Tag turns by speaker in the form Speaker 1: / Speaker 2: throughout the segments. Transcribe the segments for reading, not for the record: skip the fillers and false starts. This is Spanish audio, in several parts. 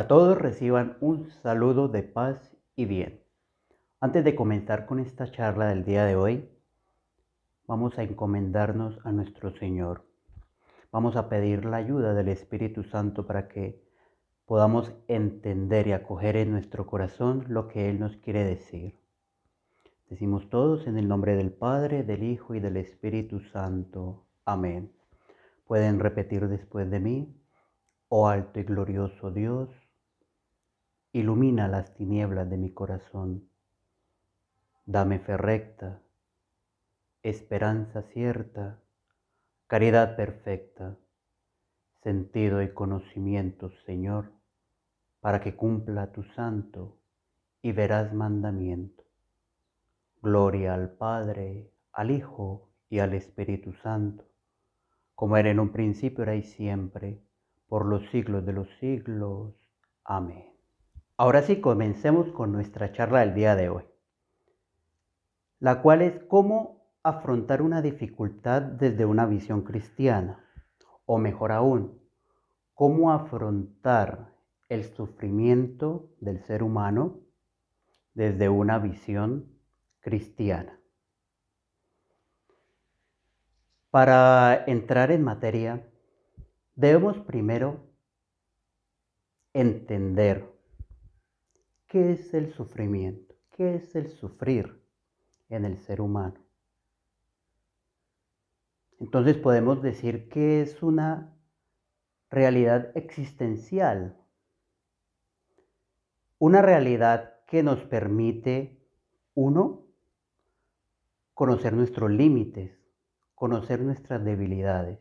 Speaker 1: Hola a todos, reciban un saludo de paz y bien. Antes de comenzar con esta charla del día de hoy, vamos a encomendarnos a nuestro Señor. Vamos a pedir la ayuda del Espíritu Santo para que podamos entender y acoger en nuestro corazón lo que Él nos quiere decir. Decimos todos en el nombre del Padre, del Hijo y del Espíritu Santo. Amén. Pueden repetir después de mí: Oh alto y glorioso Dios, ilumina las tinieblas de mi corazón. Dame fe recta, esperanza cierta, caridad perfecta, sentido y conocimiento, Señor, para que cumpla tu santo y veraz mandamiento. Gloria al Padre, al Hijo y al Espíritu Santo, como era en un principio, ahora y siempre, por los siglos de los siglos. Amén. Ahora sí, comencemos con nuestra charla del día de hoy, la cual es cómo afrontar una dificultad desde una visión cristiana, o mejor aún, cómo afrontar el sufrimiento del ser humano desde una visión cristiana. Para entrar en materia, debemos primero entender qué es el sufrimiento, qué es el sufrir en el ser humano. Entonces podemos decir que es una realidad existencial, una realidad que nos permite, uno, conocer nuestros límites, conocer nuestras debilidades,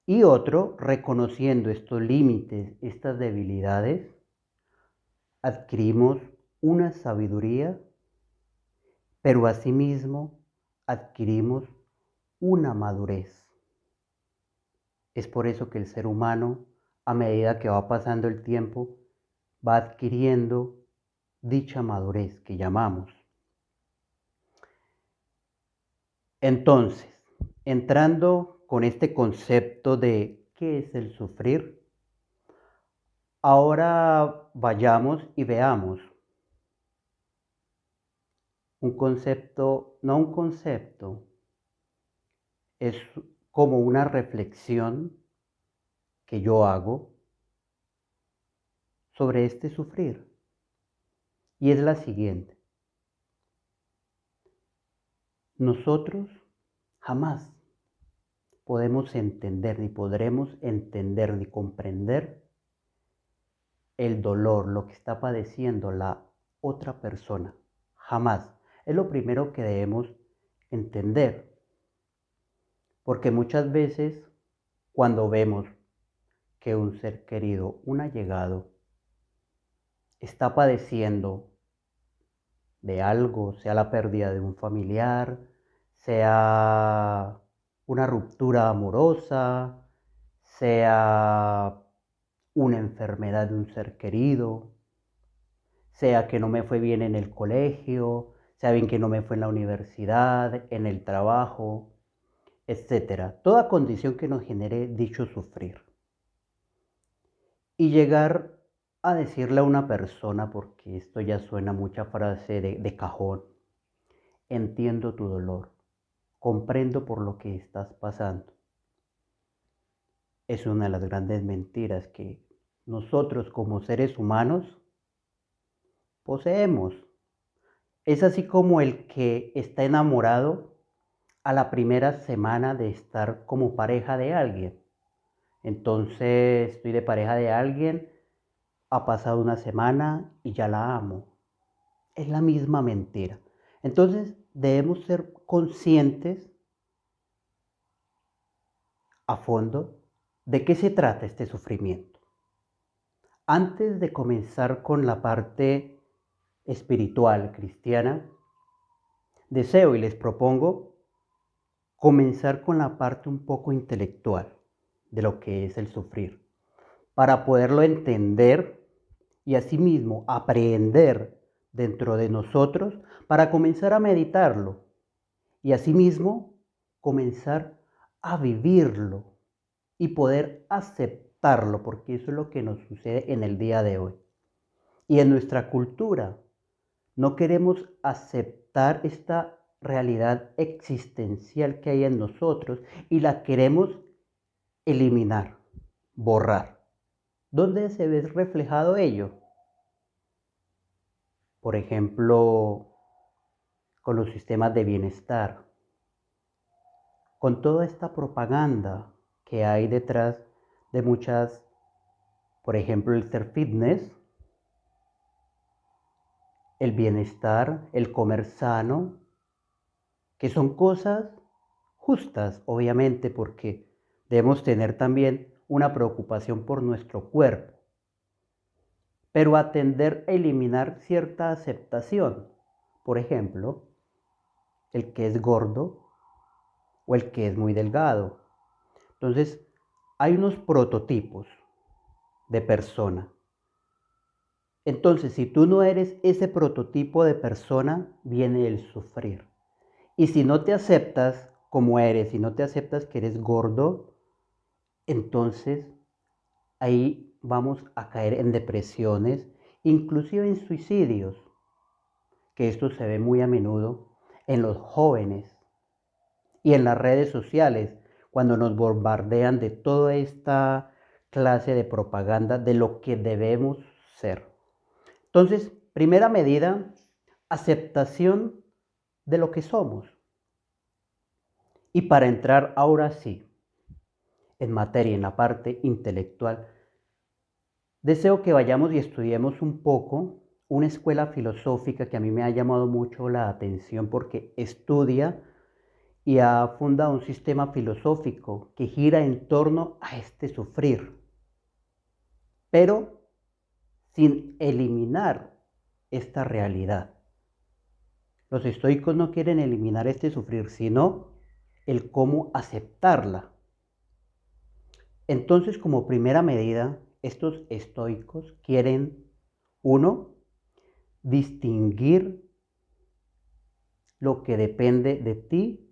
Speaker 1: y otro, reconociendo estos límites, estas debilidades, adquirimos una sabiduría, pero asimismo adquirimos una madurez. Es por eso que el ser humano, a medida que va pasando el tiempo, va adquiriendo dicha madurez que llamamos. Entonces, entrando con este concepto de qué es el sufrir, ahora vayamos y veamos un concepto, no un concepto, es como una reflexión que yo hago sobre este sufrir. Y es la siguiente: nosotros jamás podemos entender, ni podremos entender, ni comprender el dolor, lo que está padeciendo la otra persona. Jamás. Es lo primero que debemos entender. Porque muchas veces cuando vemos que un ser querido, un allegado, está padeciendo de algo, sea la pérdida de un familiar, sea una ruptura amorosa, sea una enfermedad de un ser querido, sea que no me fue bien en el colegio, sea bien que no me fue en la universidad, en el trabajo, etcétera. Toda condición que nos genere dicho sufrir. Y llegar a decirle a una persona, porque esto ya suena mucha frase de cajón: entiendo tu dolor, comprendo por lo que estás pasando. Es una de las grandes mentiras que nosotros como seres humanos poseemos. Es así como el que está enamorado a la primera semana de estar como pareja de alguien. Entonces estoy de pareja de alguien, ha pasado una semana y ya la amo. Es la misma mentira. Entonces debemos ser conscientes a fondo de qué se trata este sufrimiento. Antes de comenzar con la parte espiritual cristiana, deseo y les propongo comenzar con la parte un poco intelectual de lo que es el sufrir, para poderlo entender y asimismo aprender dentro de nosotros, para comenzar a meditarlo y asimismo comenzar a vivirlo y poder aceptar aceptarlo, porque eso es lo que nos sucede en el día de hoy. Y en nuestra cultura no queremos aceptar esta realidad existencial que hay en nosotros y la queremos eliminar, borrar. ¿Dónde se ve reflejado ello? Por ejemplo, con los sistemas de bienestar, con toda esta propaganda que hay detrás de muchas, por ejemplo, el ser fitness, el bienestar, el comer sano, que son cosas justas, obviamente, porque debemos tener también una preocupación por nuestro cuerpo, pero atender a eliminar cierta aceptación. Por ejemplo, el que es gordo o el que es muy delgado. Entonces, hay unos prototipos de persona. Entonces, si tú no eres ese prototipo de persona, viene el sufrir. Y si no te aceptas como eres, si no te aceptas que eres gordo, entonces ahí vamos a caer en depresiones, inclusive en suicidios, que esto se ve muy a menudo en los jóvenes y en las redes sociales, cuando nos bombardean de toda esta clase de propaganda de lo que debemos ser. Entonces, primera medida, aceptación de lo que somos. Y para entrar ahora sí en materia, en la parte intelectual, deseo que vayamos y estudiemos un poco una escuela filosófica que a mí me ha llamado mucho la atención porque estudia y ha fundado un sistema filosófico que gira en torno a este sufrir, pero sin eliminar esta realidad. Los estoicos no quieren eliminar este sufrir, sino el cómo aceptarla. Entonces, como primera medida, estos estoicos quieren, uno, distinguir lo que depende de ti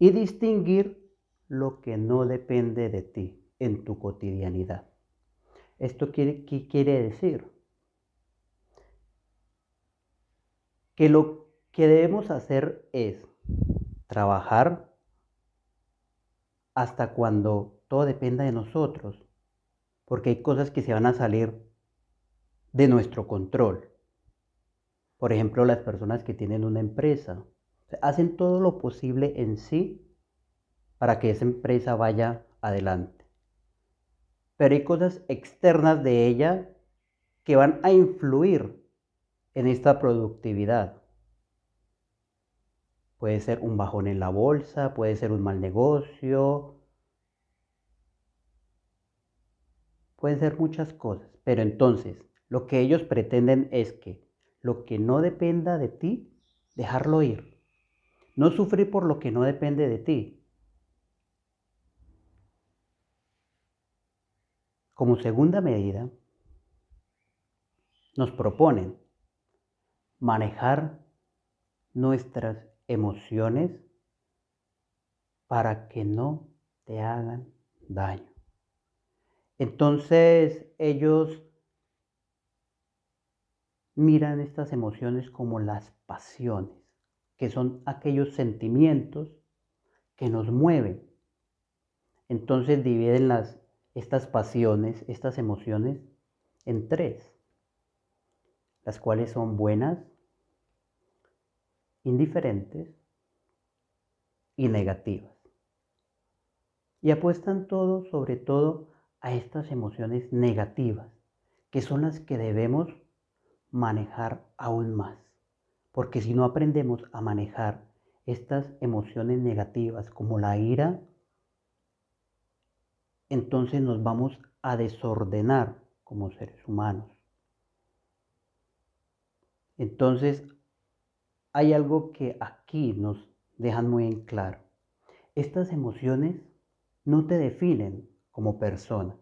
Speaker 1: y distinguir lo que no depende de ti en tu cotidianidad. ¿Qué quiere decir? Que lo que debemos hacer es trabajar hasta cuando todo dependa de nosotros, porque hay cosas que se van a salir de nuestro control. Por ejemplo, las personas que tienen una empresa hacen todo lo posible en sí para que esa empresa vaya adelante. Pero hay cosas externas de ella que van a influir en esta productividad. Puede ser un bajón en la bolsa, puede ser un mal negocio, pueden ser muchas cosas. Pero entonces, lo que ellos pretenden es que lo que no dependa de ti, dejarlo ir. No sufrir por lo que no depende de ti. Como segunda medida, nos proponen manejar nuestras emociones para que no te hagan daño. Entonces ellos miran estas emociones como las pasiones, que son aquellos sentimientos que nos mueven. Entonces dividen estas pasiones, estas emociones, en tres, las cuales son buenas, indiferentes y negativas. Y apuestan todo, sobre todo, a estas emociones negativas, que son las que debemos manejar aún más. Porque si no aprendemos a manejar estas emociones negativas como la ira, entonces nos vamos a desordenar como seres humanos. Entonces, hay algo que aquí nos dejan muy en claro. Estas emociones no te definen como persona.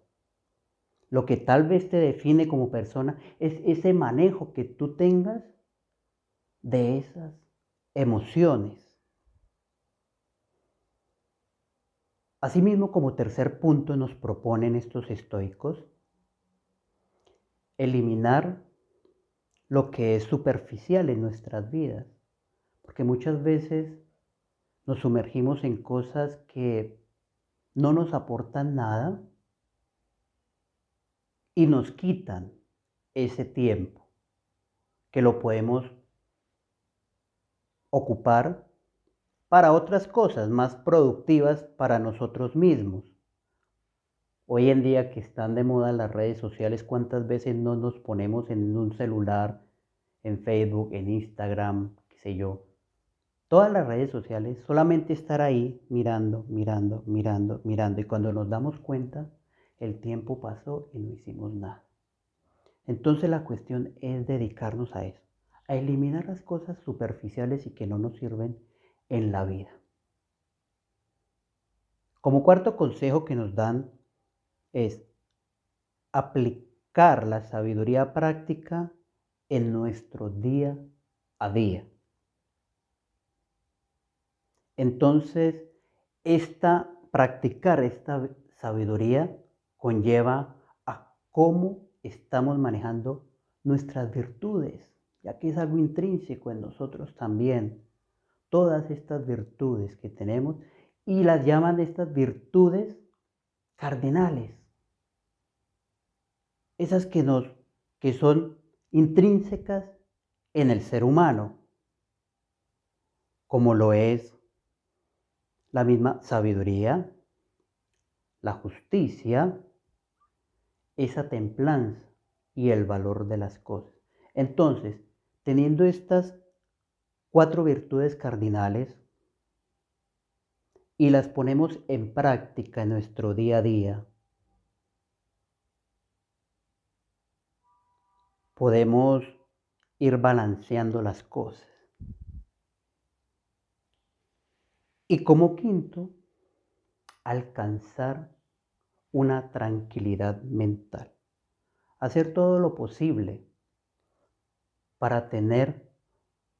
Speaker 1: Lo que tal vez te define como persona es ese manejo que tú tengas de esas emociones. Asimismo, como tercer punto nos proponen estos estoicos, eliminar lo que es superficial en nuestras vidas, porque muchas veces nos sumergimos en cosas que no nos aportan nada y nos quitan ese tiempo que lo podemos ocupar para otras cosas más productivas para nosotros mismos. Hoy en día que están de moda las redes sociales, ¿cuántas veces no nos ponemos en un celular, en Facebook, en Instagram, qué sé yo? Todas las redes sociales, solamente estar ahí mirando, mirando, mirando, mirando. Y cuando nos damos cuenta, el tiempo pasó y no hicimos nada. Entonces la cuestión es dedicarnos a eso, a eliminar las cosas superficiales y que no nos sirven en la vida. Como cuarto consejo que nos dan es aplicar la sabiduría práctica en nuestro día a día. Entonces, practicar esta sabiduría conlleva a cómo estamos manejando nuestras virtudes, ya que es algo intrínseco en nosotros también. Todas estas virtudes que tenemos y las llaman estas virtudes cardinales. Esas que son intrínsecas en el ser humano, como lo es la misma sabiduría, la justicia, esa templanza y el valor de las cosas. Entonces, teniendo estas 4 virtudes cardinales y las ponemos en práctica en nuestro día a día, podemos ir balanceando las cosas. Y como quinto, alcanzar una tranquilidad mental. Hacer todo lo posible para tener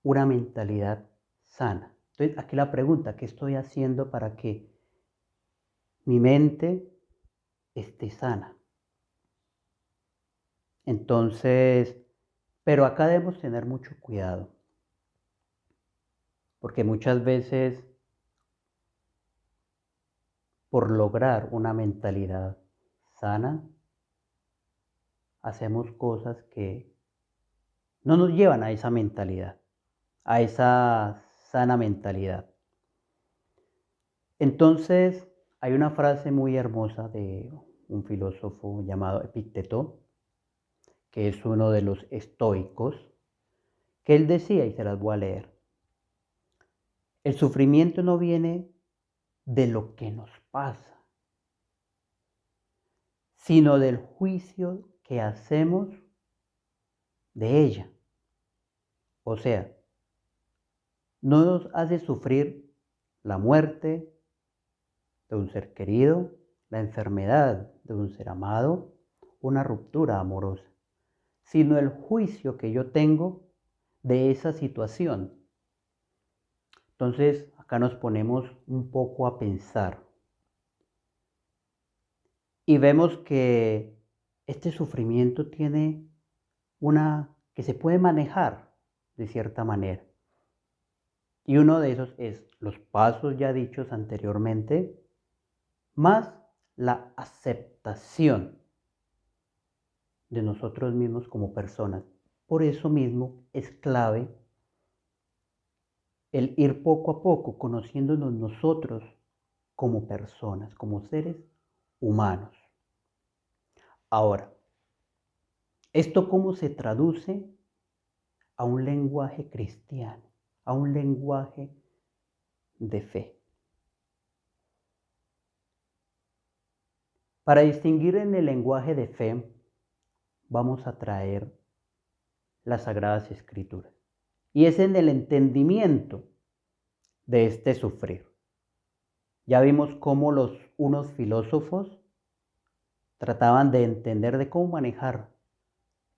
Speaker 1: una mentalidad sana. Entonces, aquí la pregunta, ¿qué estoy haciendo para que mi mente esté sana? Entonces, pero acá debemos tener mucho cuidado, porque muchas veces por lograr una mentalidad sana, hacemos cosas que no nos llevan a esa mentalidad, a esa sana mentalidad. Entonces, hay una frase muy hermosa de un filósofo llamado Epicteto, que es uno de los estoicos, que él decía, y se las voy a leer: el sufrimiento no viene de lo que nos pasa, sino del juicio que hacemos de ella. O sea, no nos hace sufrir la muerte de un ser querido, la enfermedad de un ser amado, una ruptura amorosa, sino el juicio que yo tengo de esa situación. Entonces, acá nos ponemos un poco a pensar y vemos que este sufrimiento tiene que se puede manejar de cierta manera. Y uno de esos es los pasos ya dichos anteriormente, más la aceptación de nosotros mismos como personas. Por eso mismo es clave el ir poco a poco conociéndonos nosotros como personas, como seres humanos. Ahora, ¿esto cómo se traduce a un lenguaje cristiano, a un lenguaje de fe? Para distinguir en el lenguaje de fe, vamos a traer las Sagradas Escrituras. Y es en el entendimiento de este sufrir. Ya vimos cómo unos filósofos trataban de entender de cómo manejar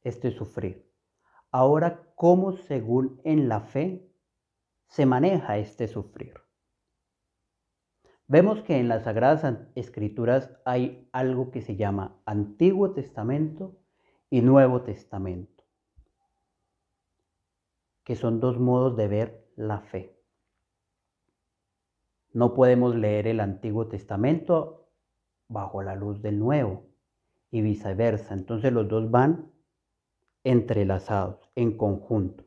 Speaker 1: este sufrir. Ahora, ¿cómo según en la fe se maneja este sufrir? Vemos que en las Sagradas Escrituras hay algo que se llama Antiguo Testamento y Nuevo Testamento, que son dos modos de ver la fe. No podemos leer el Antiguo Testamento bajo la luz del Nuevo y viceversa. Entonces los dos van entrelazados, en conjunto.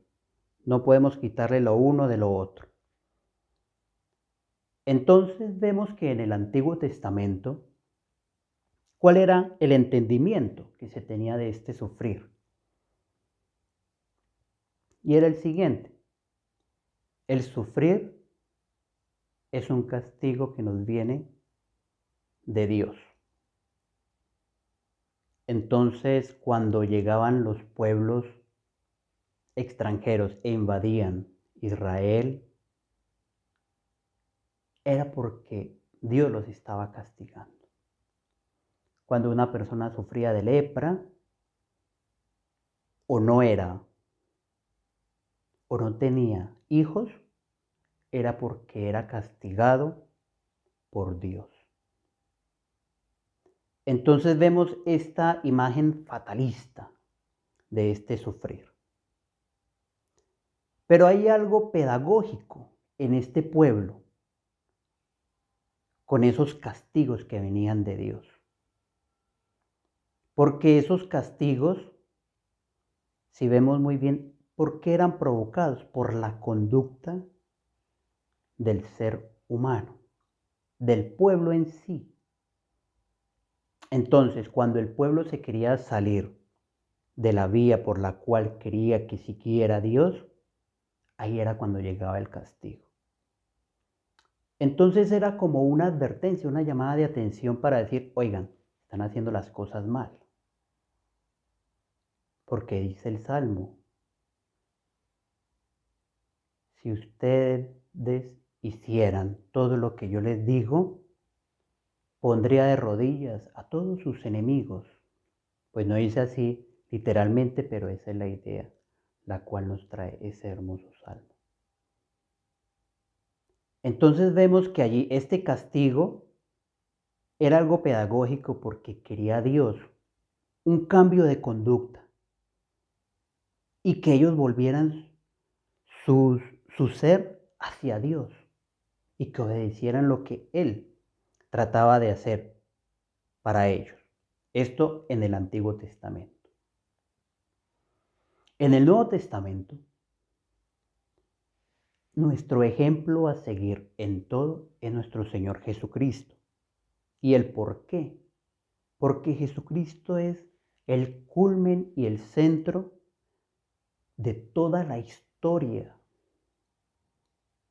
Speaker 1: No podemos quitarle lo uno de lo otro. Entonces vemos que en el Antiguo Testamento, ¿cuál era el entendimiento que se tenía de este sufrir? Y era el siguiente: el sufrir es un castigo que nos viene de Dios. Entonces, cuando llegaban los pueblos extranjeros e invadían Israel, era porque Dios los estaba castigando. Cuando una persona sufría de lepra, o no tenía hijos, era porque era castigado por Dios. Entonces vemos esta imagen fatalista de este sufrir. Pero hay algo pedagógico en este pueblo con esos castigos que venían de Dios. Porque esos castigos, si vemos muy bien, ¿por qué eran provocados? Por la conducta del ser humano, del pueblo en sí. Entonces, cuando el pueblo se quería salir de la vía por la cual quería que siguiera Dios, ahí era cuando llegaba el castigo. Entonces era como una advertencia, una llamada de atención para decir, oigan, están haciendo las cosas mal. Porque dice el Salmo, si ustedes hicieran todo lo que yo les digo, pondría de rodillas a todos sus enemigos. Pues no dice así literalmente, pero esa es la idea, la cual nos trae ese hermoso salmo. Entonces vemos que allí este castigo era algo pedagógico porque quería Dios un cambio de conducta y que ellos volvieran su ser hacia Dios y que obedecieran lo que Él trataba de hacer para ellos. Esto en el Antiguo Testamento. En el Nuevo Testamento, nuestro ejemplo a seguir en todo es nuestro Señor Jesucristo. ¿Y el por qué? Porque Jesucristo es el culmen y el centro de toda la historia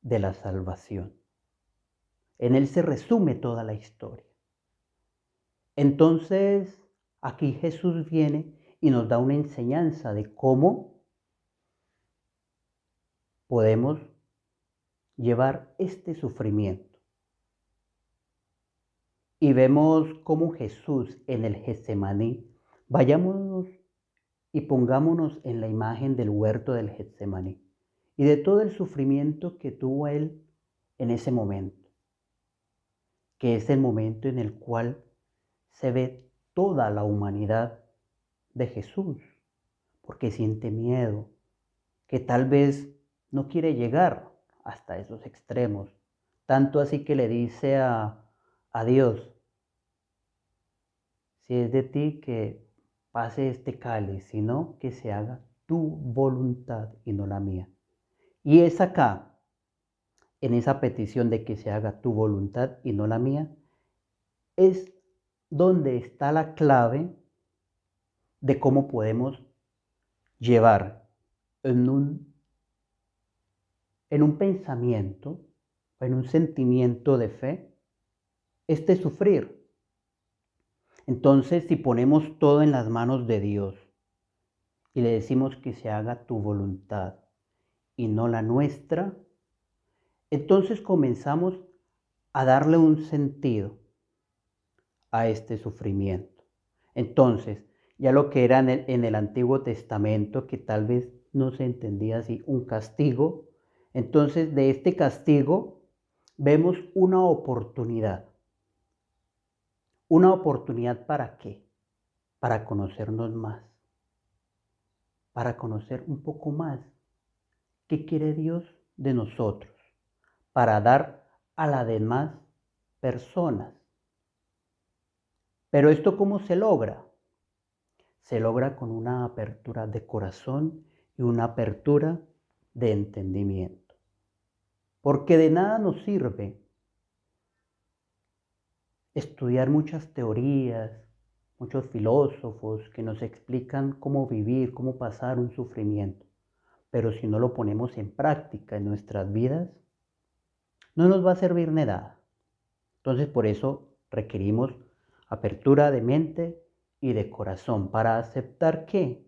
Speaker 1: de la salvación. En Él se resume toda la historia. Entonces, aquí Jesús viene y nos da una enseñanza de cómo podemos llevar este sufrimiento. Y vemos cómo Jesús en el Getsemaní, vayámonos y pongámonos en la imagen del huerto del Getsemaní y de todo el sufrimiento que tuvo Él en ese momento, que es el momento en el cual se ve toda la humanidad de Jesús, porque siente miedo, que tal vez no quiere llegar hasta esos extremos, tanto así que le dice a Dios, si es de ti que pase este cáliz, sino que se haga tu voluntad y no la mía. Y es acá, en esa petición de que se haga tu voluntad y no la mía, es donde está la clave de cómo podemos llevar en un pensamiento, en un sentimiento de fe, este sufrir. Entonces, si ponemos todo en las manos de Dios y le decimos que se haga tu voluntad y no la nuestra, entonces comenzamos a darle un sentido a este sufrimiento. Entonces, ya lo que era en el Antiguo Testamento, que tal vez no se entendía así, un castigo, entonces de este castigo vemos una oportunidad. ¿Una oportunidad para qué? Para conocernos más, para conocer un poco más qué quiere Dios de nosotros, para dar a las demás personas. Pero ¿esto cómo se logra? Se logra con una apertura de corazón y una apertura de entendimiento. Porque de nada nos sirve estudiar muchas teorías, muchos filósofos que nos explican cómo vivir, cómo pasar un sufrimiento. Pero si no lo ponemos en práctica en nuestras vidas, no nos va a servir de nada. Entonces por eso requerimos apertura de mente y de corazón para aceptar que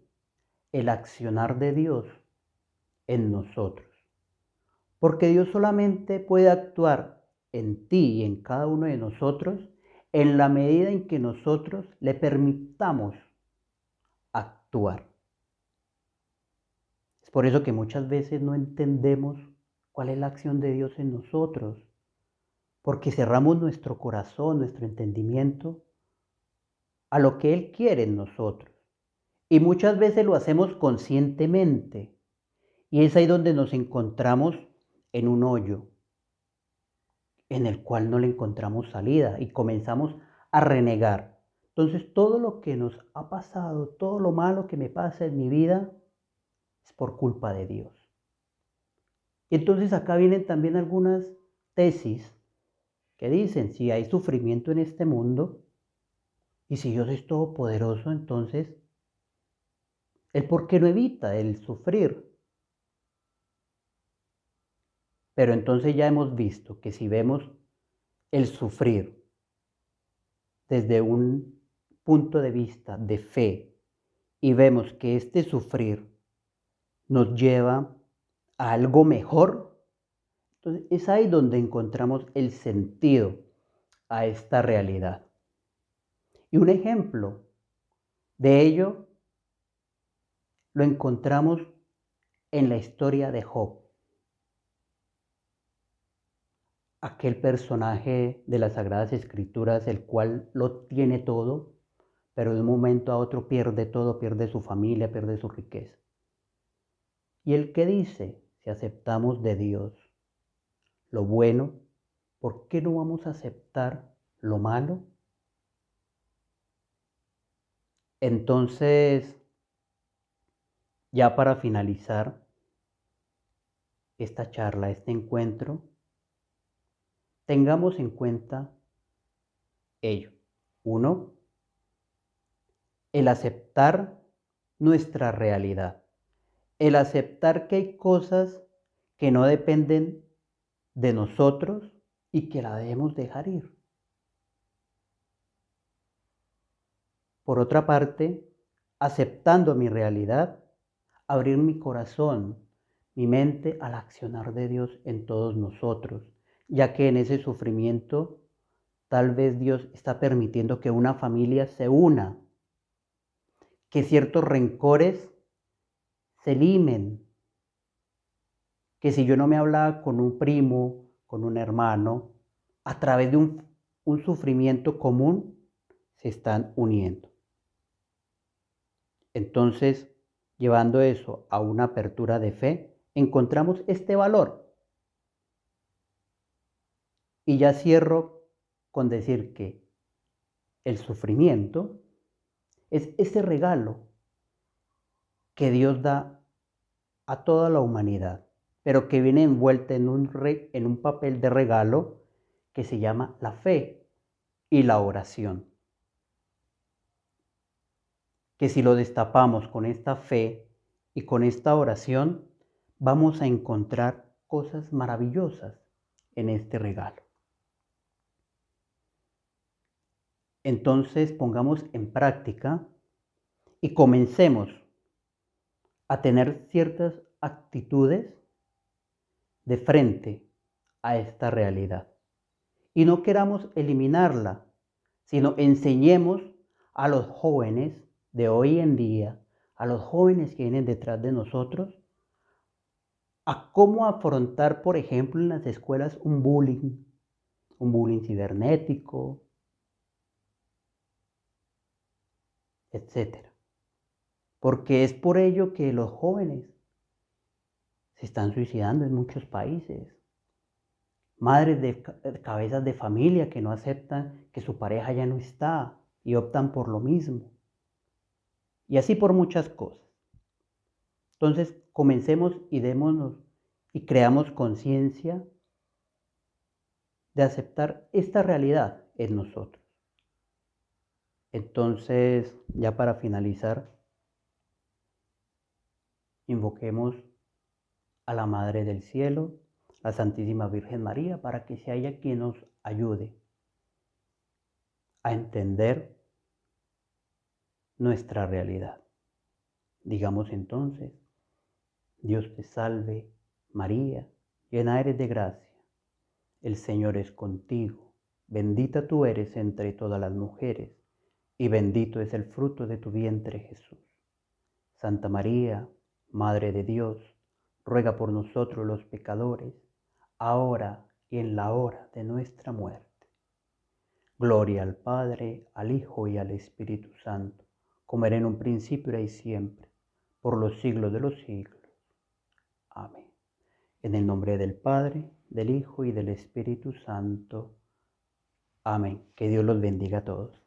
Speaker 1: el accionar de Dios en nosotros. Porque Dios solamente puede actuar en ti y en cada uno de nosotros en la medida en que nosotros le permitamos actuar. Es por eso que muchas veces no entendemos cuál es la acción de Dios en nosotros, porque cerramos nuestro corazón, nuestro entendimiento a lo que Él quiere en nosotros. Y muchas veces lo hacemos conscientemente. Y es ahí donde nos encontramos en un hoyo, en el cual no le encontramos salida y comenzamos a renegar. Entonces todo lo que nos ha pasado, todo lo malo que me pasa en mi vida, es por culpa de Dios. Y entonces acá vienen también algunas tesis que dicen, si hay sufrimiento en este mundo, y si Dios es todopoderoso, entonces, ¿Él por qué no evita el sufrir? Pero entonces ya hemos visto que si vemos el sufrir desde un punto de vista de fe y vemos que este sufrir nos lleva a algo mejor, entonces es ahí donde encontramos el sentido a esta realidad. Y un ejemplo de ello lo encontramos en la historia de Job. Aquel personaje de las Sagradas Escrituras, el cual lo tiene todo, pero de un momento a otro pierde todo, pierde su familia, pierde su riqueza. ¿Y el que dice? Si aceptamos de Dios lo bueno, ¿por qué no vamos a aceptar lo malo? Entonces, ya para finalizar esta charla, este encuentro, tengamos en cuenta ello. Uno, el aceptar nuestra realidad. El aceptar que hay cosas que no dependen de nosotros y que la debemos dejar ir. Por otra parte, aceptando mi realidad, abrir mi corazón, mi mente al accionar de Dios en todos nosotros, ya que en ese sufrimiento tal vez Dios está permitiendo que una familia se una, que ciertos rencores se limen, que si yo no me hablaba con un primo, con un hermano, a través de un sufrimiento común, se están uniendo. Entonces, llevando eso a una apertura de fe, encontramos este valor. Y ya cierro con decir que el sufrimiento es ese regalo que Dios da a toda la humanidad, pero que viene envuelta en un papel de regalo que se llama la fe y la oración. Que si lo destapamos con esta fe y con esta oración, vamos a encontrar cosas maravillosas en este regalo. Entonces pongamos en práctica y comencemos a tener ciertas actitudes de frente a esta realidad. Y no queramos eliminarla, sino enseñemos a los jóvenes de hoy en día, a los jóvenes que vienen detrás de nosotros, a cómo afrontar, por ejemplo, en las escuelas un bullying cibernético, etcétera. Porque es por ello que los jóvenes se están suicidando en muchos países. Madres de cabezas de familia que no aceptan que su pareja ya no está y optan por lo mismo. Y así por muchas cosas. Entonces, comencemos y démonos y creamos conciencia de aceptar esta realidad en nosotros. Entonces, ya para finalizar, invoquemos a la Madre del Cielo, la Santísima Virgen María, para que sea ella quien nos ayude a entender nuestra realidad. Digamos entonces, Dios te salve, María, llena eres de gracia, el Señor es contigo, bendita tú eres entre todas las mujeres, y bendito es el fruto de tu vientre, Jesús. Santa María, Madre de Dios, ruega por nosotros los pecadores, ahora y en la hora de nuestra muerte. Gloria al Padre, al Hijo y al Espíritu Santo, como era en un principio, ahora y siempre, por los siglos de los siglos. Amén. En el nombre del Padre, del Hijo y del Espíritu Santo. Amén. Que Dios los bendiga a todos.